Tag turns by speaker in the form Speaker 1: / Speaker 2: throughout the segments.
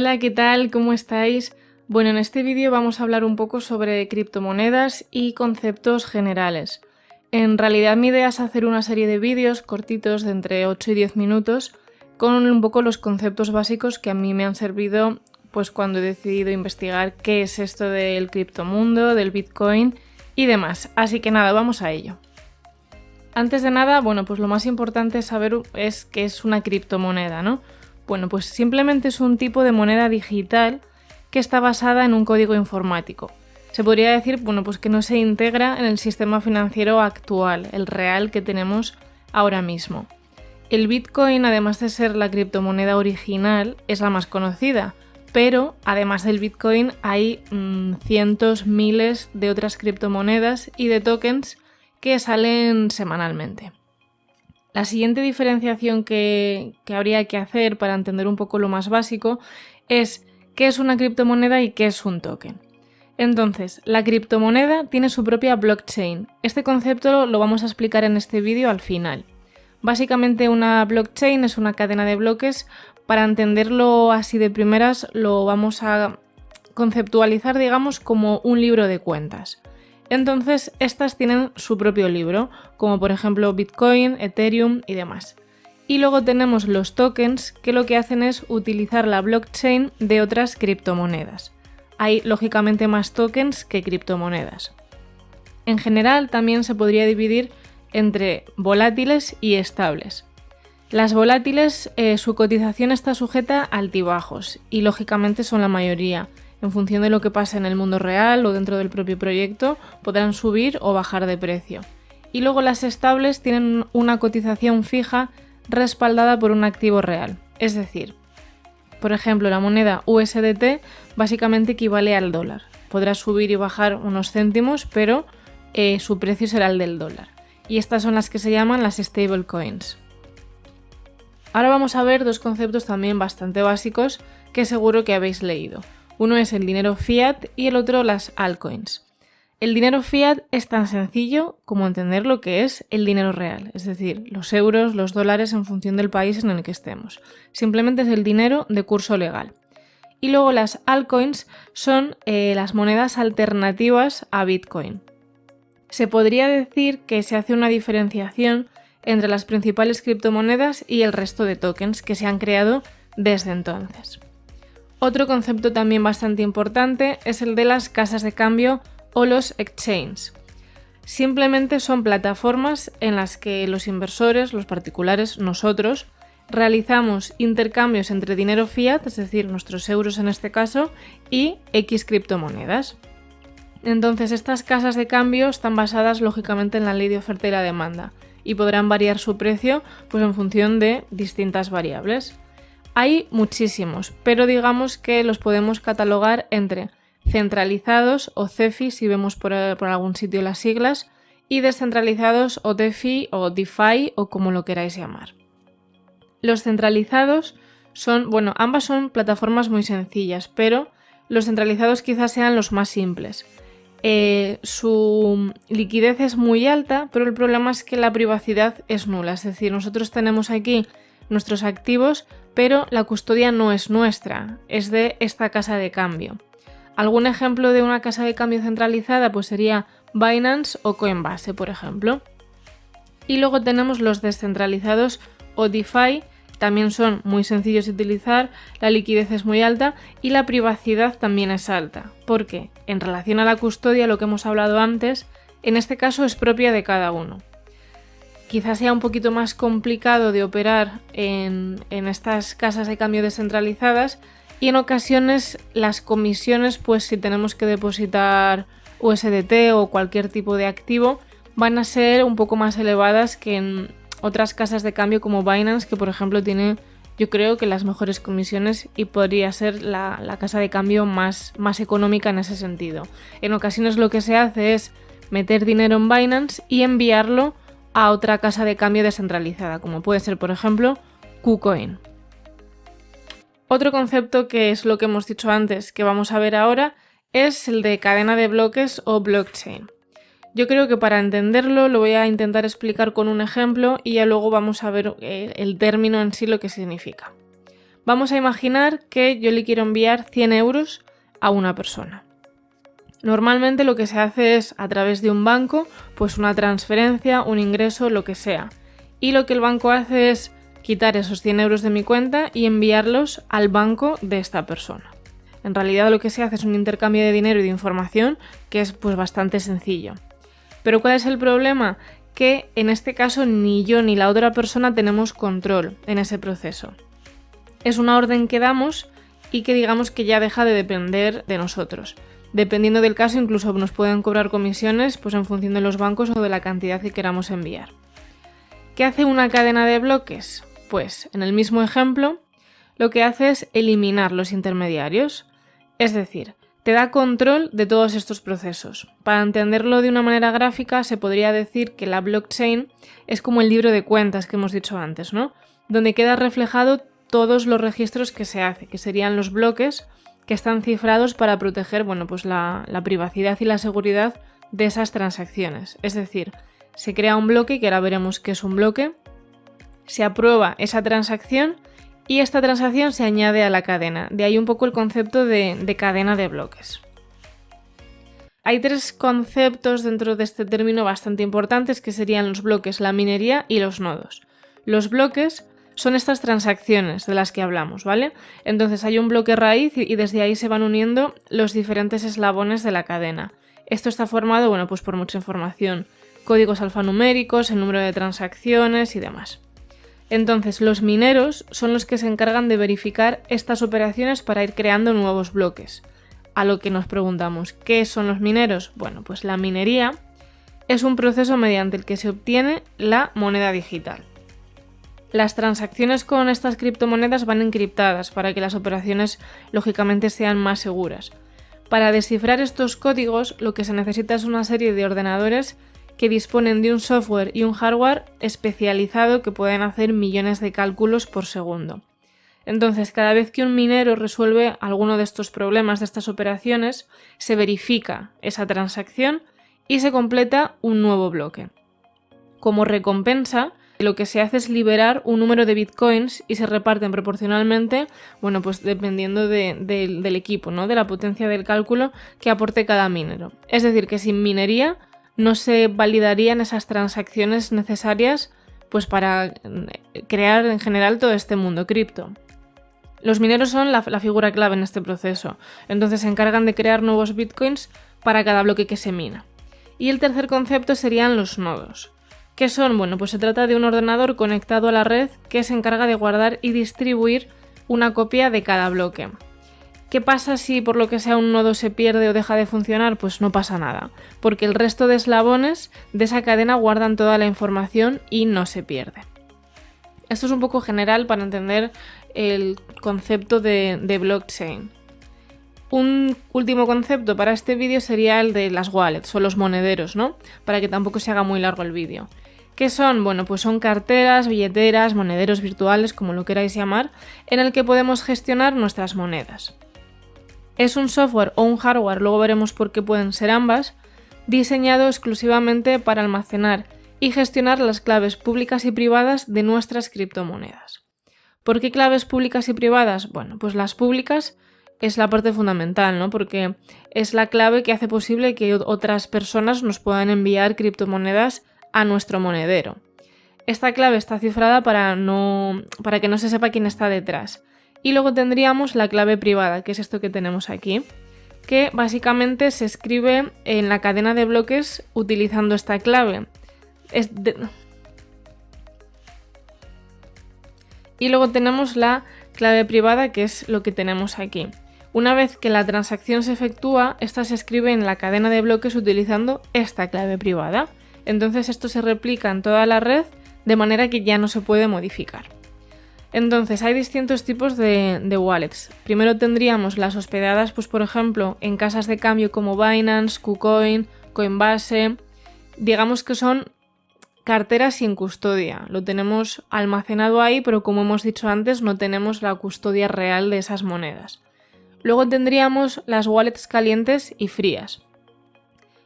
Speaker 1: Hola, ¿qué tal? ¿Cómo estáis? Bueno, en este vídeo vamos a hablar un poco sobre criptomonedas y conceptos generales. En realidad mi idea es hacer una serie de vídeos cortitos de entre 8 y 10 minutos con un poco los conceptos básicos que a mí me han servido pues cuando he decidido investigar qué es esto del criptomundo, del Bitcoin y demás. Así que nada, vamos a ello. Antes de nada, bueno, pues lo más importante saber es qué es una criptomoneda, ¿no? Bueno, pues simplemente es un tipo de moneda digital que está basada en un código informático. Se podría decir, bueno, pues que no se integra en el sistema financiero actual, el real que tenemos ahora mismo. El Bitcoin, además de ser la criptomoneda original, es la más conocida, pero además del Bitcoin hay cientos, miles de otras criptomonedas y de tokens que salen semanalmente. La siguiente diferenciación que habría que hacer para entender un poco lo más básico es qué es una criptomoneda y qué es un token. Entonces, la criptomoneda tiene su propia blockchain. Este concepto lo vamos a explicar en este vídeo al final. Básicamente una blockchain es una cadena de bloques. Para entenderlo así de primeras lo vamos a conceptualizar, digamos, como un libro de cuentas. Entonces, estas tienen su propio libro, como por ejemplo Bitcoin, Ethereum y demás. Y luego tenemos los tokens, que lo que hacen es utilizar la blockchain de otras criptomonedas. Hay lógicamente más tokens que criptomonedas. En general, también se podría dividir entre volátiles y estables. Las volátiles, su cotización está sujeta a altibajos y lógicamente son la mayoría. En función de lo que pase en el mundo real o dentro del propio proyecto, podrán subir o bajar de precio. Y luego las estables tienen una cotización fija respaldada por un activo real. Es decir, por ejemplo, la moneda USDT básicamente equivale al dólar. Podrá subir y bajar unos céntimos, pero su precio será el del dólar. Y estas son las que se llaman las stablecoins. Ahora vamos a ver dos conceptos también bastante básicos que seguro que habéis leído. Uno es el dinero fiat y el otro las altcoins. El dinero fiat es tan sencillo como entender lo que es el dinero real, es decir, los euros, los dólares en función del país en el que estemos. Simplemente es el dinero de curso legal. Y luego las altcoins son las monedas alternativas a Bitcoin. Se podría decir que se hace una diferenciación entre las principales criptomonedas y el resto de tokens que se han creado desde entonces. Otro concepto también bastante importante es el de las casas de cambio o los exchanges. Simplemente son plataformas en las que los inversores, los particulares, nosotros, realizamos intercambios entre dinero fiat, es decir, nuestros euros en este caso, y X criptomonedas. Entonces, estas casas de cambio están basadas lógicamente en la ley de oferta y la demanda y podrán variar su precio pues, en función de distintas variables. Hay muchísimos, pero digamos que los podemos catalogar entre centralizados o CeFi, si vemos por algún sitio las siglas, y descentralizados o DeFi o DeFi o como lo queráis llamar. Los centralizados son, ambas son plataformas muy sencillas, pero los centralizados quizás sean los más simples. Su liquidez es muy alta, pero el problema es que la privacidad es nula, es decir, nosotros tenemos aquí nuestros activos, pero la custodia no es nuestra, es de esta casa de cambio. Algún ejemplo de una casa de cambio centralizada pues sería Binance o Coinbase, por ejemplo. Y luego tenemos los descentralizados o DeFi, también son muy sencillos de utilizar, la liquidez es muy alta y la privacidad también es alta, porque en relación a la custodia, lo que hemos hablado antes, en este caso es propia de cada uno. Quizás sea un poquito más complicado de operar en estas casas de cambio descentralizadas y en ocasiones las comisiones, pues si tenemos que depositar USDT o cualquier tipo de activo, van a ser un poco más elevadas que en otras casas de cambio como Binance, que por ejemplo tiene yo creo que las mejores comisiones y podría ser la casa de cambio más económica en ese sentido. En ocasiones lo que se hace es meter dinero en Binance y enviarlo a otra casa de cambio descentralizada, como puede ser, por ejemplo, KuCoin. Otro concepto que es lo que hemos dicho antes, que vamos a ver ahora, es el de cadena de bloques o blockchain. Yo creo que para entenderlo lo voy a intentar explicar con un ejemplo y ya luego vamos a ver el término en sí lo que significa. Vamos a imaginar que yo le quiero enviar 100 euros a una persona. Normalmente lo que se hace es, a través de un banco, pues una transferencia, un ingreso, lo que sea. Y lo que el banco hace es quitar esos 100 euros de mi cuenta y enviarlos al banco de esta persona. En realidad lo que se hace es un intercambio de dinero y de información que es pues bastante sencillo. Pero ¿cuál es el problema? Que en este caso ni yo ni la otra persona tenemos control en ese proceso. Es una orden que damos y que digamos que ya deja de depender de nosotros. Dependiendo del caso, incluso nos pueden cobrar comisiones pues en función de los bancos o de la cantidad que queramos enviar. ¿Qué hace una cadena de bloques? Pues en el mismo ejemplo, lo que hace es eliminar los intermediarios. Es decir, te da control de todos estos procesos. Para entenderlo de una manera gráfica, se podría decir que la blockchain es como el libro de cuentas que hemos dicho antes, ¿no? Donde queda reflejado todos los registros que se hace, que serían los bloques que están cifrados para proteger, pues la privacidad y la seguridad de esas transacciones. Es decir, se crea un bloque, que ahora veremos qué es un bloque, se aprueba esa transacción y esta transacción se añade a la cadena. De ahí un poco el concepto de cadena de bloques. Hay 3 conceptos dentro de este término bastante importantes que serían los bloques, la minería y los nodos. Los bloques son estas transacciones de las que hablamos, ¿vale? Entonces hay un bloque raíz y desde ahí se van uniendo los diferentes eslabones de la cadena. Esto está formado, pues por mucha información, códigos alfanuméricos, el número de transacciones y demás. Entonces los mineros son los que se encargan de verificar estas operaciones para ir creando nuevos bloques. A lo que nos preguntamos, ¿qué son los mineros? Pues la minería es un proceso mediante el que se obtiene la moneda digital. Las transacciones con estas criptomonedas van encriptadas para que las operaciones lógicamente sean más seguras. Para descifrar estos códigos lo que se necesita es una serie de ordenadores que disponen de un software y un hardware especializado que pueden hacer millones de cálculos por segundo. Entonces, cada vez que un minero resuelve alguno de estos problemas, de estas operaciones, se verifica esa transacción y se completa un nuevo bloque. Como recompensa, lo que se hace es liberar un número de bitcoins y se reparten proporcionalmente, pues dependiendo del equipo, ¿no? De la potencia del cálculo que aporte cada minero. Es decir, que sin minería no se validarían esas transacciones necesarias pues para crear en general todo este mundo cripto. Los mineros son la figura clave en este proceso, entonces se encargan de crear nuevos bitcoins para cada bloque que se mina. Y el tercer concepto serían los nodos. ¿Qué son? Pues se trata de un ordenador conectado a la red que se encarga de guardar y distribuir una copia de cada bloque. ¿Qué pasa si por lo que sea un nodo se pierde o deja de funcionar? Pues no pasa nada, porque el resto de eslabones de esa cadena guardan toda la información y no se pierde. Esto es un poco general para entender el concepto de blockchain. Un último concepto para este vídeo sería el de las wallets o los monederos, ¿no? Para que tampoco se haga muy largo el vídeo. ¿Qué son? Pues son carteras, billeteras, monederos virtuales, como lo queráis llamar, en el que podemos gestionar nuestras monedas. Es un software o un hardware, luego veremos por qué pueden ser ambas, diseñado exclusivamente para almacenar y gestionar las claves públicas y privadas de nuestras criptomonedas. ¿Por qué claves públicas y privadas? Pues las públicas es la parte fundamental, ¿no? Porque es la clave que hace posible que otras personas nos puedan enviar criptomonedas a nuestro monedero. Esta clave está cifrada para que no se sepa quién está detrás. Y luego tendríamos la clave privada, que es esto que tenemos aquí, que básicamente se escribe en la cadena de bloques utilizando esta clave. Y luego tenemos la clave privada, que es lo que tenemos aquí. Una vez que la transacción se efectúa, esta se escribe en la cadena de bloques utilizando esta clave privada. Entonces esto se replica en toda la red de manera que ya no se puede modificar. Entonces hay distintos tipos de wallets. Primero tendríamos las hospedadas, por ejemplo, en casas de cambio como Binance, KuCoin, Coinbase. Digamos que son carteras sin custodia. Lo tenemos almacenado ahí, pero como hemos dicho antes, no tenemos la custodia real de esas monedas. Luego tendríamos las wallets calientes y frías.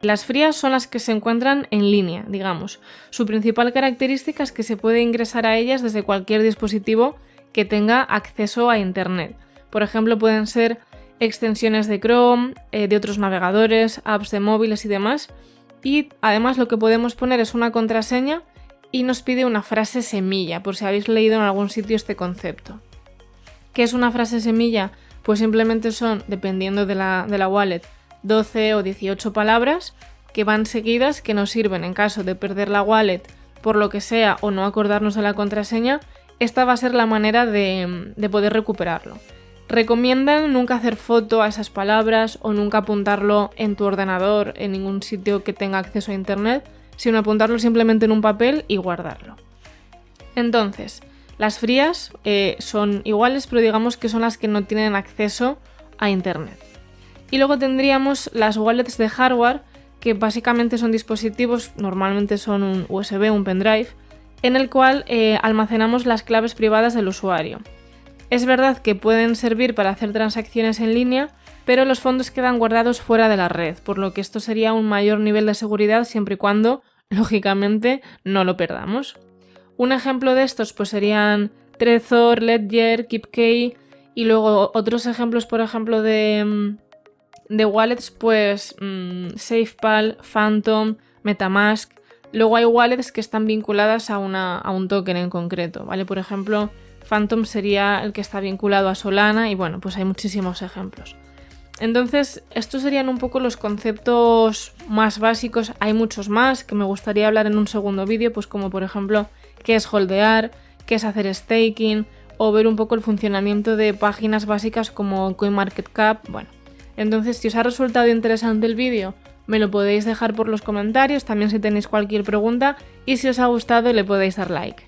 Speaker 1: Las frías son las que se encuentran en línea, digamos. Su principal característica es que se puede ingresar a ellas desde cualquier dispositivo que tenga acceso a Internet. Por ejemplo, pueden ser extensiones de Chrome, de otros navegadores, apps de móviles y demás. Y además lo que podemos poner es una contraseña y nos pide una frase semilla, por si habéis leído en algún sitio este concepto. ¿Qué es una frase semilla? Pues simplemente son, dependiendo de la wallet, 12 o 18 palabras que van seguidas, que nos sirven en caso de perder la wallet por lo que sea o no acordarnos de la contraseña. Esta va a ser la manera de poder recuperarlo. Recomiendan nunca hacer foto a esas palabras o nunca apuntarlo en tu ordenador en ningún sitio que tenga acceso a Internet, sino apuntarlo simplemente en un papel y guardarlo. Entonces, las frías son iguales, pero digamos que son las que no tienen acceso a Internet. Y luego tendríamos las wallets de hardware, que básicamente son dispositivos, normalmente son un USB, un pendrive, en el cual almacenamos las claves privadas del usuario. Es verdad que pueden servir para hacer transacciones en línea, pero los fondos quedan guardados fuera de la red, por lo que esto sería un mayor nivel de seguridad siempre y cuando, lógicamente, no lo perdamos. Un ejemplo de estos pues serían Trezor, Ledger, KeepKey, y luego otros ejemplos, por ejemplo, de wallets, pues SafePal, Phantom, MetaMask. Luego hay wallets que están vinculadas a un token en concreto, ¿vale? Por ejemplo, Phantom sería el que está vinculado a Solana y bueno, pues hay muchísimos ejemplos. Entonces, estos serían un poco los conceptos más básicos. Hay muchos más que me gustaría hablar en un segundo vídeo, pues como por ejemplo, qué es holdear, qué es hacer staking o ver un poco el funcionamiento de páginas básicas como CoinMarketCap. Bueno, entonces si os ha resultado interesante el vídeo, me lo podéis dejar por los comentarios, también si tenéis cualquier pregunta, y si os ha gustado le podéis dar like.